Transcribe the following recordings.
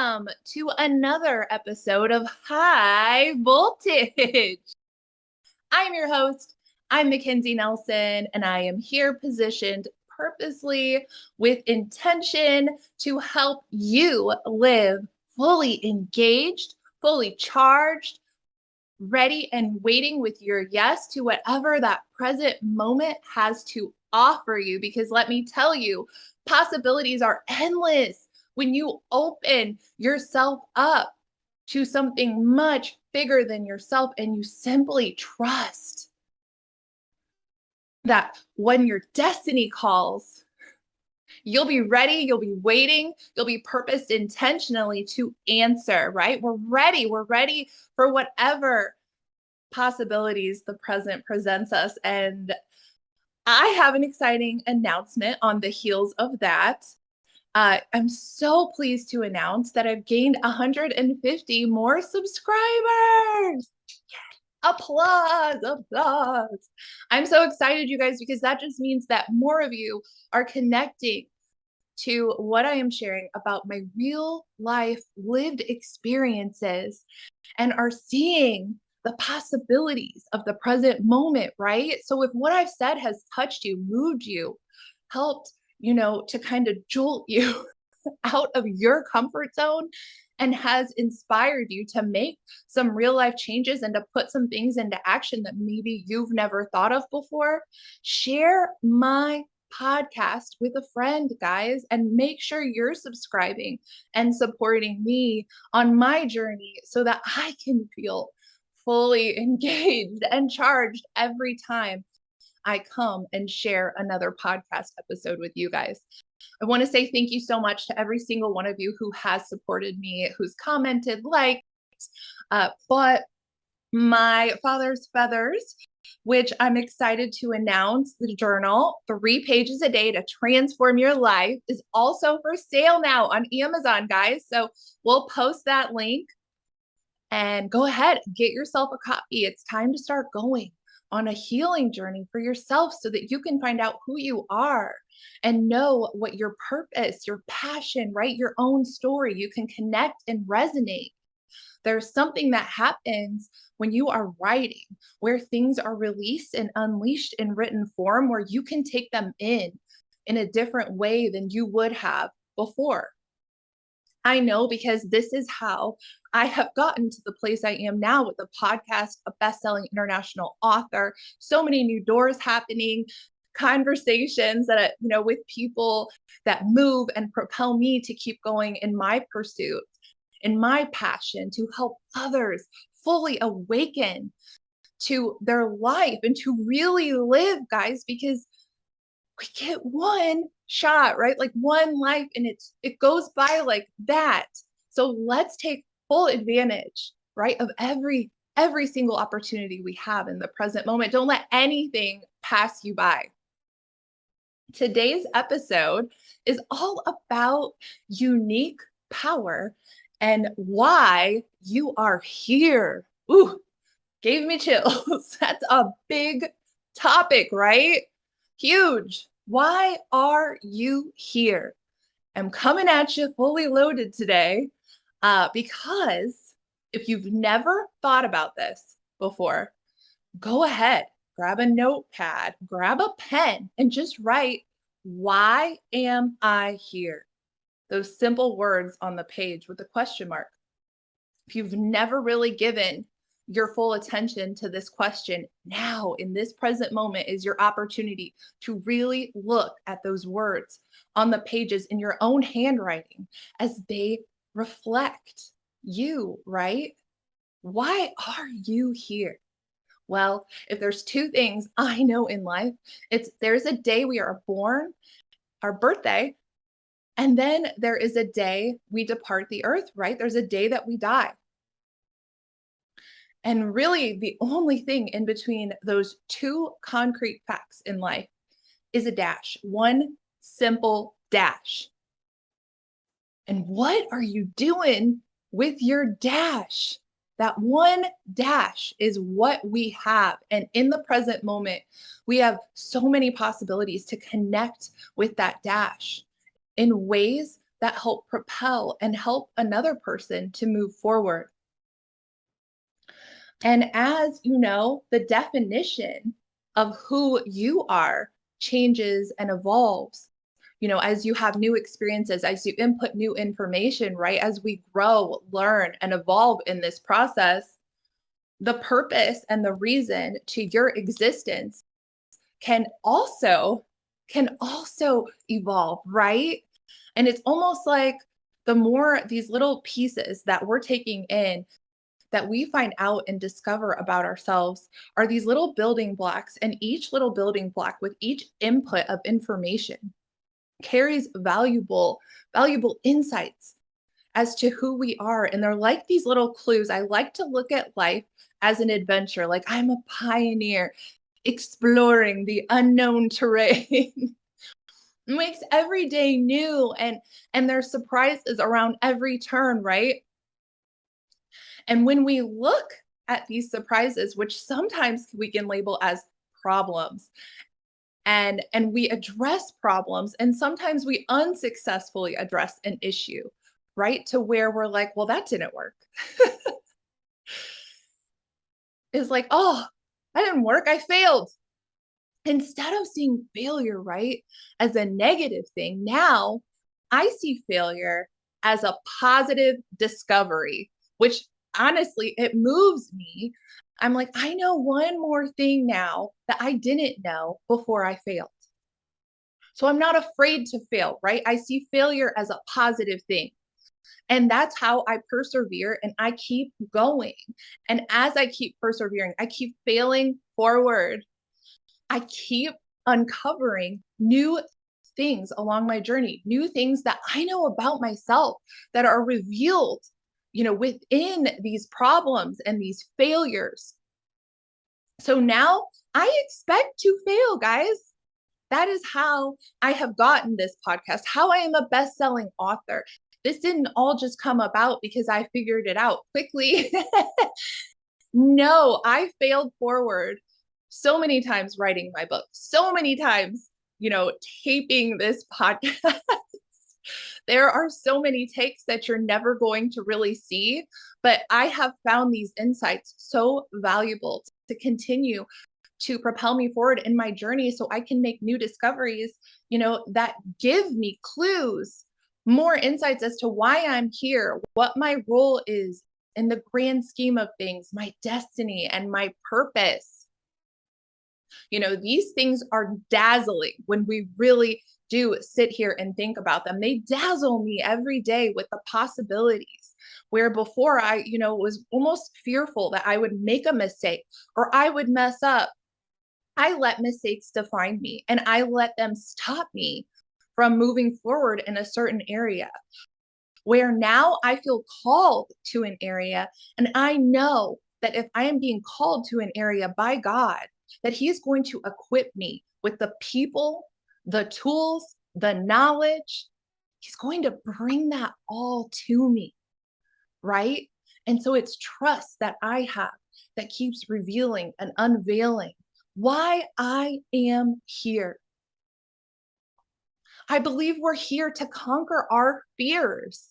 welcome to another episode of High Voltage. I'm your host. I'm Mackenzie Nelson, and I am here positioned purposely with intention to help you live fully engaged, fully charged, ready and waiting with your yes to whatever that present moment has to offer you. Because let me tell you, possibilities are endless when you open yourself up to something much bigger than yourself and you simply trust that when your destiny calls, you'll be ready, you'll be waiting, you'll be purposed intentionally to answer, right? We're ready. We're ready for whatever possibilities the present presents us. And I have an exciting announcement on the heels of that. I'm so pleased to announce that I've gained 150 more subscribers. Applause, applause. I'm so excited, you guys, because that just means that more of you are connecting to what I am sharing about my real life lived experiences and are seeing the possibilities of the present moment, right? So if what I've said has touched you, moved you, helped, to kind of jolt you out of your comfort zone and has inspired you to make some real life changes and to put some things into action that maybe you've never thought of before, share my podcast with a friend, guys, and make sure you're subscribing and supporting me on my journey so that I can feel fully engaged and charged every time I come and share another podcast episode with you guys. I want to say thank you so much to every single one of you who has supported me, who's commented, liked, bought my father's feathers, which I'm excited to announce. The journal, 3 pages a day to transform your life, is also for sale now on Amazon, guys. So we'll post that link and go ahead, get yourself a copy. It's time to start going on a healing journey for yourself so that you can find out who you are and know what your purpose, your passion, right? Your own story. You can connect and resonate. There's something that happens when you are writing, where things are released and unleashed in written form, where you can take them in a different way than you would have before. I know because this is how I have gotten to the place I am now with the podcast, a best-selling international author, so many new doors happening, conversations that, with people that move and propel me to keep going in my pursuit, in my passion to help others fully awaken to their life and to really live, guys, because we get one shot, right? Like one life, and it goes by like that. So let's take full advantage, right, of every single opportunity we have in the present moment. Don't let anything pass you by. Today's episode is all about unique power and why you are here. Ooh, gave me chills. That's a big topic, right? Huge. Why are you here? I'm coming at you fully loaded today because if you've never thought about this before, go ahead, grab a notepad, grab a pen, and just write, why am I here? Those simple words on the page with a question mark. If you've never really given your full attention to this question, now in this present moment is your opportunity to really look at those words on the pages in your own handwriting as they reflect you, right? Why are you here? Well, if there's 2 things I know in life, it's there's a day we are born, our birthday, and then there is a day we depart the earth, right? There's a day that we die. And really, the only thing in between those 2 concrete facts in life is a dash, one simple dash. And what are you doing with your dash? That one dash is what we have. And in the present moment, we have so many possibilities to connect with that dash in ways that help propel and help another person to move forward. And as you know, the definition of who you are changes and evolves. As you have new experiences, as you input new information, right? As we grow, learn, and evolve in this process, the purpose and the reason to your existence can also evolve, right? And it's almost like the more these little pieces that we're taking in that we find out and discover about ourselves are these little building blocks, and each little building block with each input of information carries valuable insights as to who we are. And they're like these little clues. I like to look at life as an adventure, like I'm a pioneer exploring the unknown terrain. Makes every day new, and there's surprises around every turn, right? And when we look at these surprises, which sometimes we can label as problems, and we address problems, and sometimes we unsuccessfully address an issue, right? To where we're like, well, that didn't work. It's like, oh, that didn't work. I failed. Instead of seeing failure, right, as a negative thing, now I see failure as a positive discovery, which honestly, it moves me. I'm like, I know one more thing now that I didn't know before I failed. So I'm not afraid to fail, right? I see failure as a positive thing. And that's how I persevere and I keep going. And as I keep persevering, I keep failing forward. I keep uncovering new things along my journey, new things that I know about myself that are revealed, within these problems and these failures. So now I expect to fail, guys. That is how I have gotten this podcast, how I am a best-selling author. This didn't all just come about because I figured it out quickly. No, I failed forward so many times writing my book, so many times, taping this podcast. There are so many takes that you're never going to really see, but I have found these insights so valuable to continue to propel me forward in my journey so I can make new discoveries, that give me clues, more insights as to why I'm here, what my role is in the grand scheme of things, my destiny and my purpose. These things are dazzling when we really do sit here and think about them. They dazzle me every day with the possibilities. Where before I, was almost fearful that I would make a mistake or I would mess up. I let mistakes define me and I let them stop me from moving forward in a certain area. Where now I feel called to an area, and I know that if I am being called to an area by God, that He is going to equip me with the people, the tools, the knowledge. He's going to bring that all to me, right? And so it's trust that I have that keeps revealing and unveiling why I am here. I believe we're here to conquer our fears.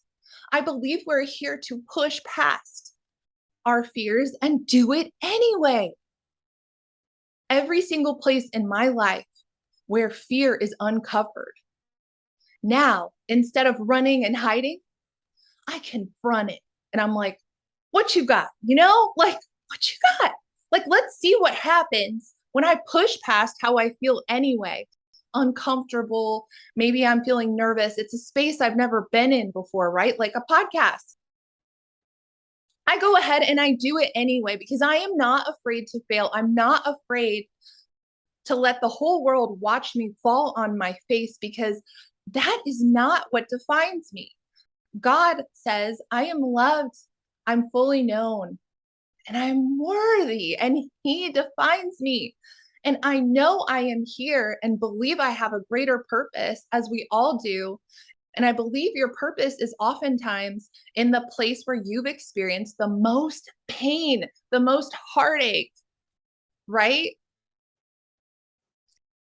I believe we're here to push past our fears and do it anyway. Every single place in my life where fear is uncovered. Now, instead of running and hiding, I confront it. And I'm like, what you got? Like, what you got? Like, let's see what happens when I push past how I feel anyway. Uncomfortable. Maybe I'm feeling nervous. It's a space I've never been in before, right? Like a podcast. I go ahead and I do it anyway because I am not afraid to fail. I'm not afraid to let the whole world watch me fall on my face because that is not what defines me. God says, I am loved, I'm fully known, and I'm worthy, and He defines me. And I know I am here and believe I have a greater purpose, as we all do. And I believe your purpose is oftentimes in the place where you've experienced the most pain, the most heartache, right?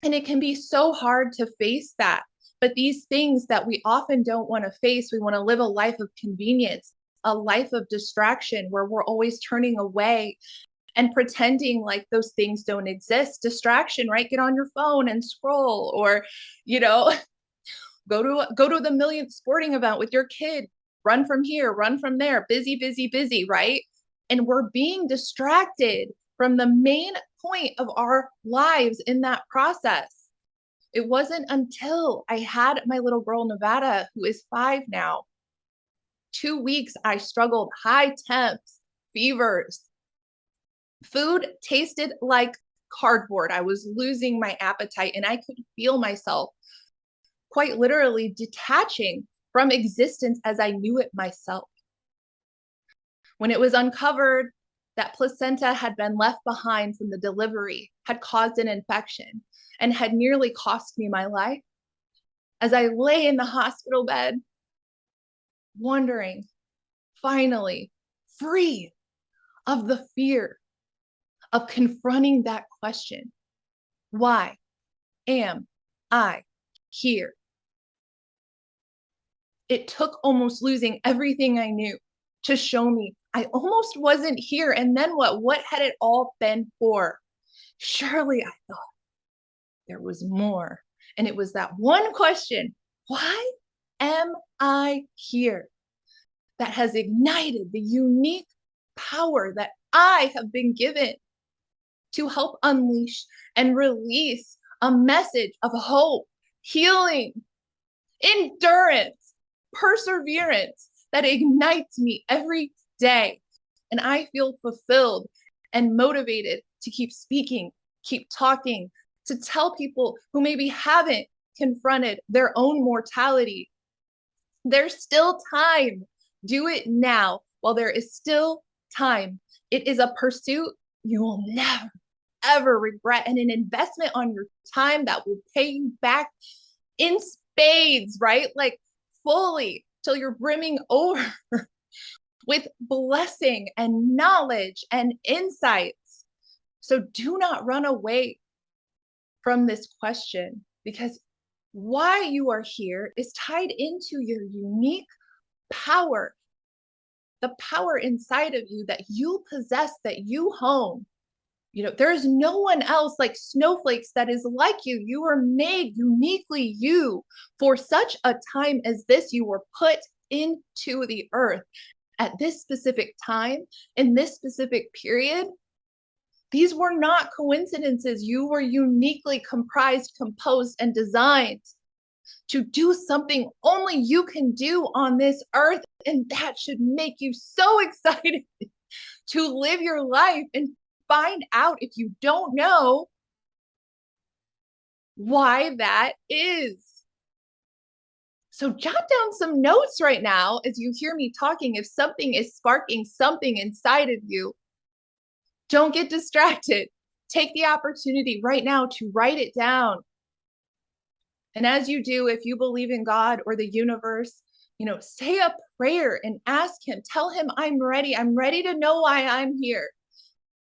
And it can be so hard to face that But these things that we often don't want to face, we want to live a life of convenience, a life of distraction where we're always turning away and pretending like those things don't exist. Distraction, right? Get on your phone and scroll, or, you know, go to the millionth sporting event with your kid, run from here, run from there, busy, busy, busy, right? And we're being distracted from the main point of our lives in that process. It wasn't until I had my little girl, Nevada, who is 5 now. 2 weeks, I struggled, high temps, fevers. Food tasted like cardboard. I was losing my appetite, and I could feel myself quite literally detaching from existence as I knew it myself. When it was uncovered that placenta had been left behind from the delivery, had caused an infection, and had nearly cost me my life, as I lay in the hospital bed, wondering, finally, free of the fear of confronting that question, why am I here? It took almost losing everything I knew to show me I almost wasn't here. And then what? What had it all been for? Surely I thought there was more. And it was that one question, why am I here? That has ignited the unique power that I have been given to help unleash and release a message of hope, healing, endurance, perseverance that ignites me every day. And I feel fulfilled and motivated to keep speaking, keep talking, to tell people who maybe haven't confronted their own mortality. There's still time. Do it now while there is still time. It is a pursuit you will never, ever regret, and an investment on your time that will pay you back in spades, right? Like fully till you're brimming over with blessing and knowledge and insights. So do not run away from this question, because why you are here is tied into your unique power, the power inside of you that you possess, that you hone. There is no one else like snowflakes that is like you. You were made uniquely you for such a time as this. You were put into the earth at this specific time, in this specific period. These were not coincidences. You were uniquely comprised, composed, and designed to do something only you can do on this earth. And that should make you so excited to live your life and find out, if you don't know, why that is. So jot down some notes right now as you hear me talking. If something is sparking something inside of you, don't get distracted. Take the opportunity right now to write it down. And as you do, if you believe in God or the universe, say a prayer and ask him, tell him, I'm ready. I'm ready to know why I'm here.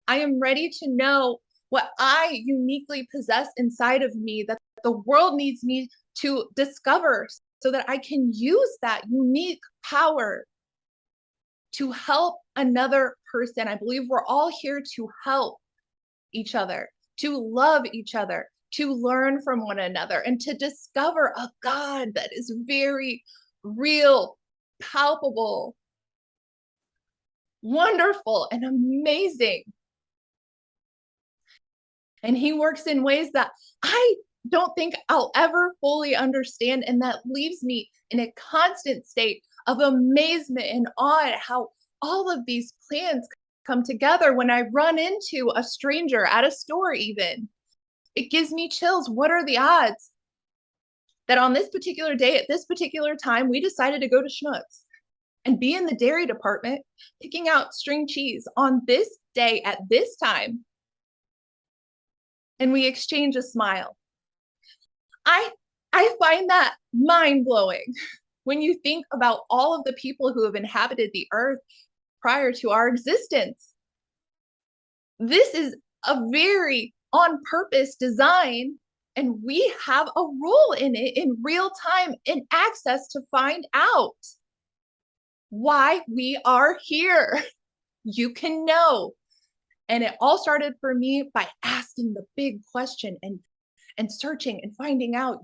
I am ready to know what I uniquely possess inside of me that the world needs me to discover, so that I can use that unique power to help another person. I believe we're all here to help each other, to love each other, to learn from one another, and to discover a God that is very real, palpable, wonderful, and amazing. And he works in ways that I don't think I'll ever fully understand. And that leaves me in a constant state of amazement and awe at how all of these plans come together. When I run into a stranger at a store, even, it gives me chills. What are the odds that on this particular day, at this particular time, we decided to go to Schnucks and be in the dairy department picking out string cheese on this day at this time? And we exchange a smile. I find that mind-blowing when you think about all of the people who have inhabited the earth prior to our existence. This is a very on purpose design And we have a role in it in real time and access to find out why we are here. You can know. And it all started for me by asking the big question and searching and finding out,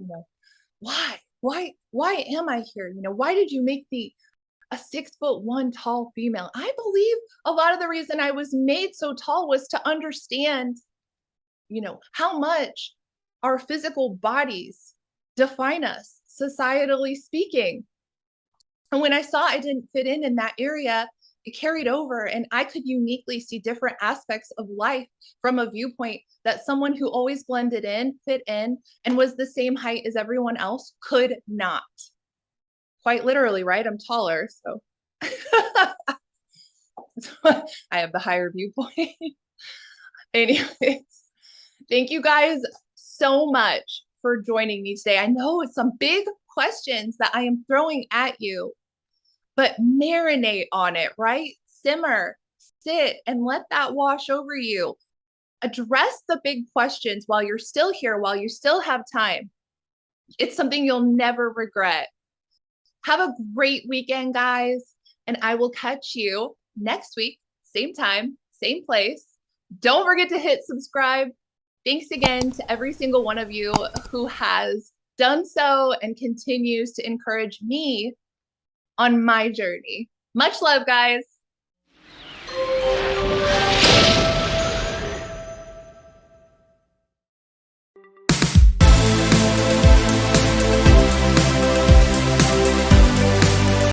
why? Why am I here? Why did you make me a 6'1" tall female? I believe a lot of the reason I was made so tall was to understand, how much our physical bodies define us, societally speaking. And when I saw I didn't fit in that area, it carried over, and I could uniquely see different aspects of life from a viewpoint that someone who always blended in, fit in, and was the same height as everyone else could not. Quite literally, right? I'm taller, so I have the higher viewpoint. Anyways, thank you guys so much for joining me today. I know it's some big questions that I am throwing at you, but marinate on it, right? Simmer, sit, and let that wash over you. Address the big questions while you're still here, while you still have time. It's something you'll never regret. Have a great weekend, guys, and I will catch you next week, same time, same place. Don't forget to hit subscribe. Thanks again to every single one of you who has done so and continues to encourage me on my journey. Much love, guys.